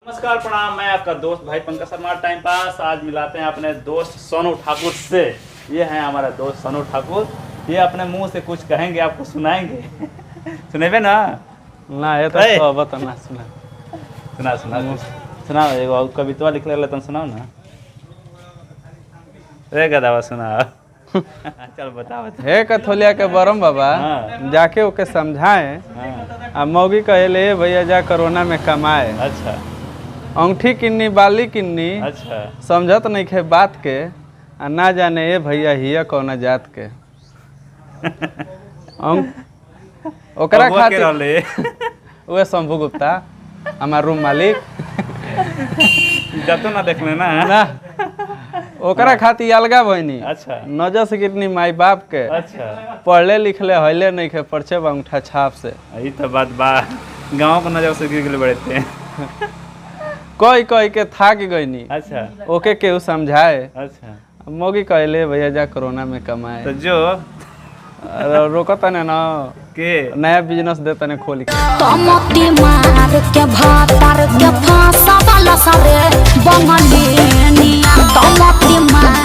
नमस्कार प्रणाम, मैं आपका दोस्त भाई पंकज शर्मा टाइम पास। आज मिलाते हैं अपने दोस्त सोनू ठाकुर से। ये हैं हमारा दोस्त सोनू ठाकुर। ये अपने मुंह से कुछ कहेंगे, आपको सुनाएंगे। सुनेबे ना? ना ये तो बता ना सुना सुना सुना सुना एगो कविता लिख ले तुम सुनाओ ना रे गदावा सुना। चल बता बता। हे कथोलिया के बरम बाबा हाँ। जाके ओके समझाए हाँ। आ मौगी कहेले भैया जा कोरोना में कमाए अच्छा अंगूठी किन्नी बाली किन्नी अच्छा समझत नहीं खे बात के आ ना जाने ये भैया हिया कौना जात के ओकरा अब वो के खातिर रहले। उहे शंभू गुप्ता हमार रूम मालिक जतो ना देखले ना। ना ओकरा खातिर अलगा बहनी अच्छा नजर से कितनी माई बाप के अच्छा पढ़ले लिखले हईले नहीं खे परचे अंगूठा छाप से यही तो बात बा। गाँव को नजर से गिर गए बड़े थे। कोई कोई के थाक गईनी अच्छा ओके केहू समझाए अच्छा मोगी कहले भैया जा कोरोना में कमाए तो जो रोकता ने ना के नया बिजनेस देता ने खोल के कमती मार के भातर के फांसा वाला सारे बंगली कमती मार